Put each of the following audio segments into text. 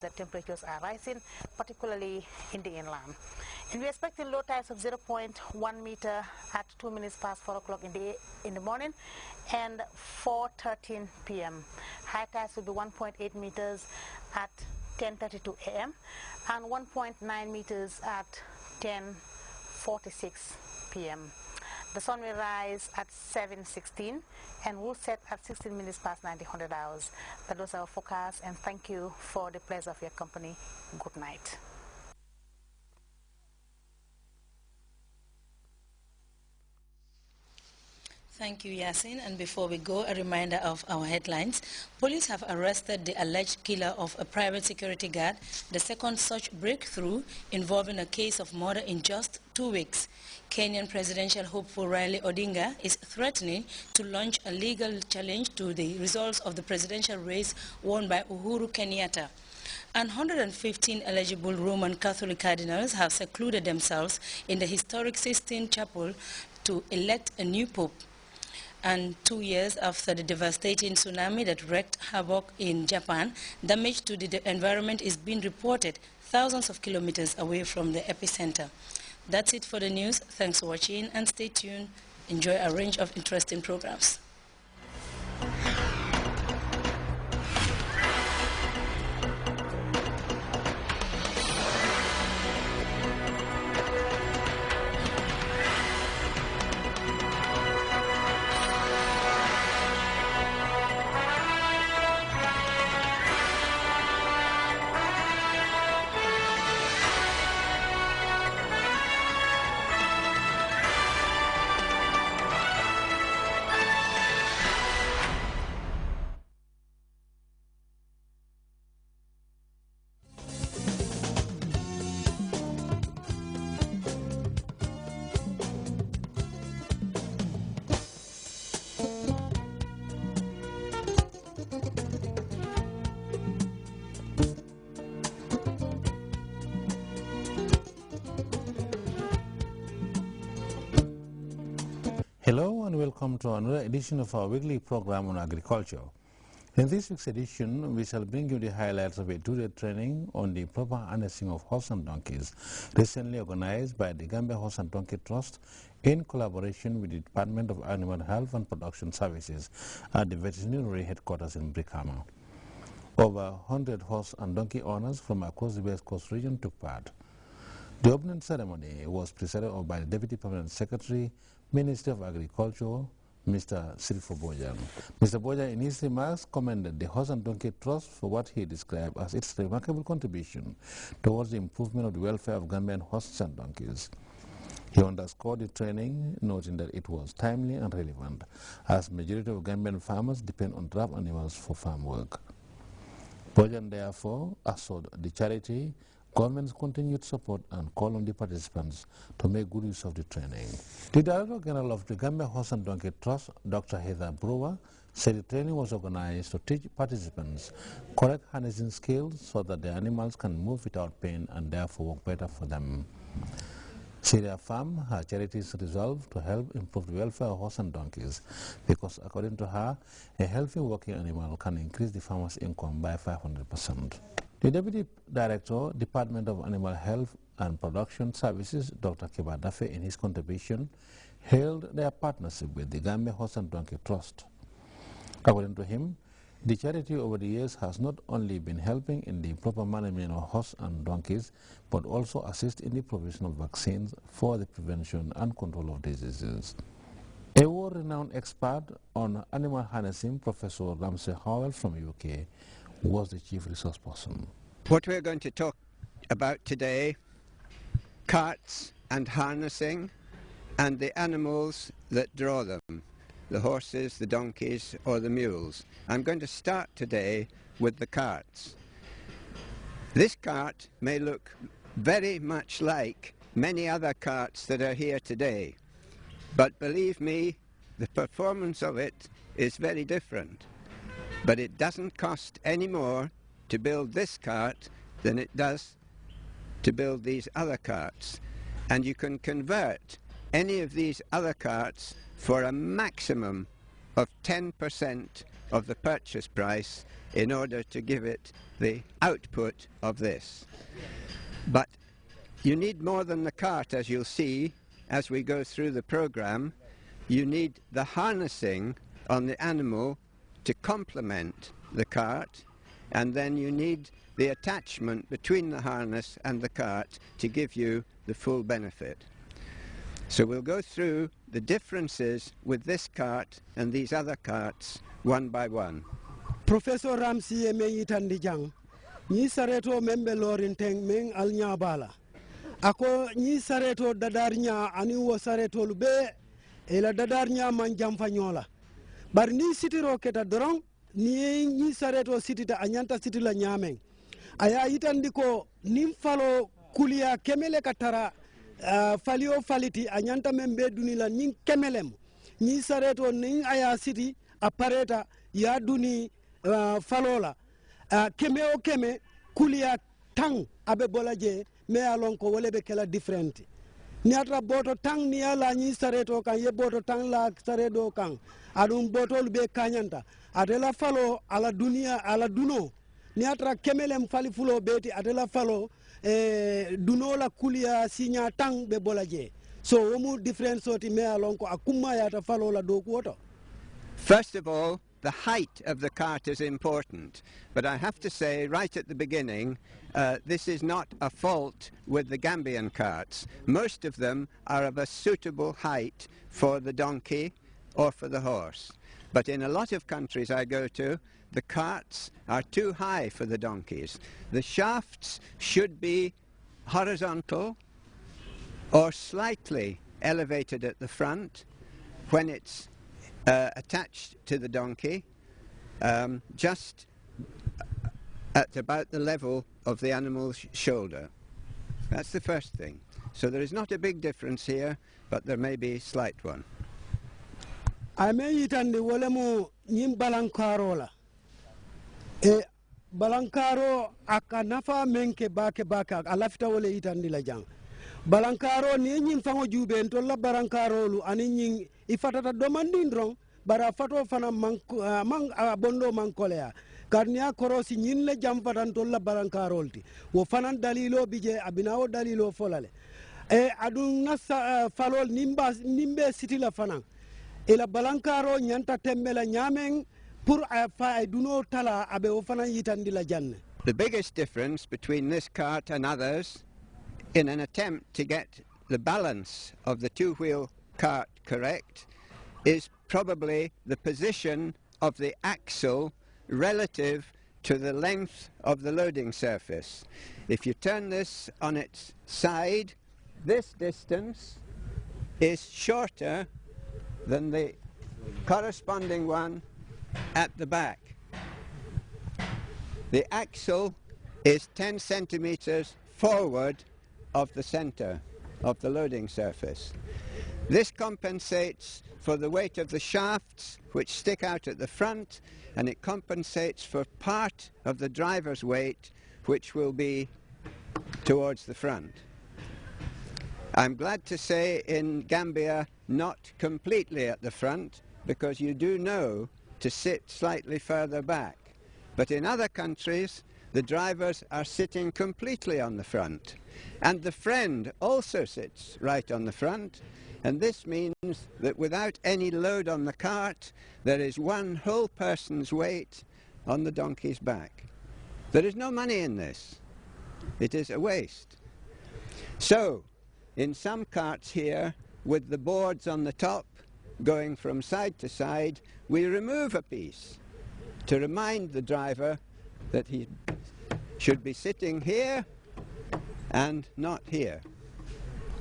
The temperatures are rising, particularly in the inland. And we're expecting low tides of 0.1 meter at 2 minutes past 4 o'clock in the morning and 4:13 p.m. High tides will be 1.8 meters at 10:32 a.m. and 1.9 meters at 10:46 p.m. The sun will rise at 7:16 and will set at 16 minutes past 900 hours. That was our forecast, and thank you for the pleasure of your company. Good night. Thank you, Yasin. And before we go, a reminder of our headlines. Police have arrested the alleged killer of a private security guard, the second such breakthrough involving a case of murder in just 2 weeks. Kenyan presidential hopeful Raila Odinga is threatening to launch a legal challenge to the results of the presidential race won by Uhuru Kenyatta. And 115 eligible Roman Catholic cardinals have secluded themselves in the historic Sistine Chapel to elect a new pope. And 2 years after the devastating tsunami that wreaked havoc in Japan, damage to the environment is being reported thousands of kilometers away from the epicenter. That's it for the news. Thanks for watching and stay tuned. Enjoy a range of interesting programs. Hello and welcome to another edition of our weekly program on agriculture. In this week's edition, we shall bring you the highlights of a 2-day training on the proper harnessing of horse and donkeys, recently organized by the Gambia Horse and Donkey Trust in collaboration with the Department of Animal Health and Production Services at the veterinary headquarters in Brikama. Over 100 horse and donkey owners from across the West Coast region took part. The opening ceremony was presided over by the Deputy Permanent Secretary, Ministry of Agriculture, Mr. Sirifo Bojan. Mr. Bojan, in his remarks, commended the Horse and Donkey Trust for what he described as its remarkable contribution towards the improvement of the welfare of Gambian horses and donkeys. He underscored the training, noting that it was timely and relevant, as majority of Gambian farmers depend on draft animals for farm work. Bojan therefore assured the charity government's continued support and call on the participants to make good use of the training. The Director General of the Gambia Horse and Donkey Trust, Dr. Heather Brewer, said the training was organized to teach participants correct harnessing skills so that the animals can move without pain and therefore work better for them. Syria Farm, her charity is resolved to help improve the welfare of horses and donkeys because, according to her, a healthy working animal can increase the farmer's income by 500%. The Deputy Director, Department of Animal Health and Production Services, Dr. Kiba Dafe, in his contribution, hailed their partnership with the Gambia Horse and Donkey Trust. According to him, the charity over the years has not only been helping in the proper management of horses and donkeys, but also assist in the provision of vaccines for the prevention and control of diseases. A world-renowned expert on animal harnessing, Professor Ramsey Howell from UK, was the chief resource person. What we're going to talk about today, carts and harnessing and the animals that draw them, the horses, the donkeys or the mules. I'm going to start today with the carts. This cart may look very much like many other carts that are here today, but believe me, the performance of it is very different. But it doesn't cost any more to build this cart than it does to build these other carts. And you can convert any of these other carts for a maximum of 10% of the purchase price in order to give it the output of this. But you need more than the cart, as you'll see as we go through the program. You need the harnessing on the animal to complement the cart, and then you need the attachment between the harness and the cart to give you the full benefit. So we'll go through the differences with this cart and these other carts one by one. Professor Ramsey me yitandi jang ni sareto membe lorinteng meng alnya bala ako ni sareto dadarnya ani wo sareto lube ela dadarnya man jamfanyola bar ni sitiro keta dorong ni sareto sitita anyanta sitila nyameng aya yitandi ko nim falo kulia kemele katara falio faliti anyanta membe dunila nin kemelem ni sareto nin aya siti apareta ya duni falola keme o keme kulia tang abe bolaje me alon ko wole be kala different ni atra boto tang ni ala ni sareto kan ye boto tang la saredo kan adum botol be kanyanta adela falo ala dunia ala duno ni atra kemelem fali fulo beti adela falo duno la kulia sinya tang be bolaje so womu different soti me alon ko akuma ya ta falo la do ko. First of all, the height of the cart is important, but I have to say right at the beginning, this is not a fault with the Gambian carts. Most of them are of a suitable height for the donkey or for the horse. But in a lot of countries I go to, the carts are too high for the donkeys. The shafts should be horizontal or slightly elevated at the front when it's attached to the donkey, just at about the level of the animal's shoulder. That's the first thing. So there is not a big difference here, but there may be a slight one. I may yitandi wolemu nyim balankarola balankaro aka nafa menke bake alafita wole yitandi la jang balankaro ni nyim fango jube ntolla balankarolu ani nyim ifatata domandindron bara fato fana mang bondo mankolea karnia korosi nyin le jam fatan tolla balankarolti wo fanan dalilo bije abinawo dalilo folale adun nasa falol nimbe sitila fanan ila balankaro nyanta tembela nyameng pour fa duno tala abe wo fanan yitandi la janne. The biggest difference between this cart and others, in an attempt to get the balance of the two-wheel cart correct, is probably the position of the axle relative to the length of the loading surface. If you turn this on its side, this distance is shorter than the corresponding one at the back. The axle is 10 centimeters forward of the center of the loading surface. This compensates for the weight of the shafts which stick out at the front, and it compensates for part of the driver's weight which will be towards the front. I'm glad to say in Gambia not completely at the front, because you do know to sit slightly further back. But in other countries the drivers are sitting completely on the front, and the friend also sits right on the front, and this means that without any load on the cart there is one whole person's weight on the donkey's back. There is no money in this. It is a waste. So in some carts here, with the boards on the top going from side to side, we remove a piece to remind the driver that he should be sitting here and not here.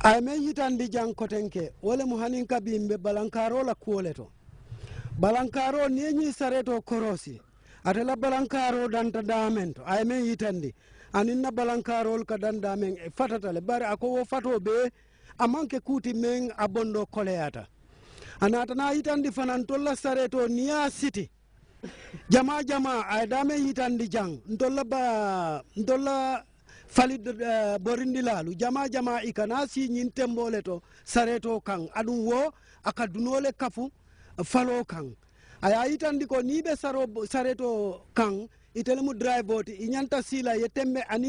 I may yitandi jang kotenke wole muhanin kabimbe balankaro la kuoleto balankaro nienyi sareto korosi atela balankaro danta damento ay may yitandi aninna balankaro ka dandamen e fatatale bare ako wo fato be amanke kuti men abondo koleata anata na yitandi fanan tolla sareto niya city jama ay dame yitandi jang ndolla fali borindi lalu jama ikana si nyin tembole to sareto kan adun wo aka dunole kafu falo kan aya yitandi ko ni be sareto kan itele mu drive oti inyanta sila ye tembe ani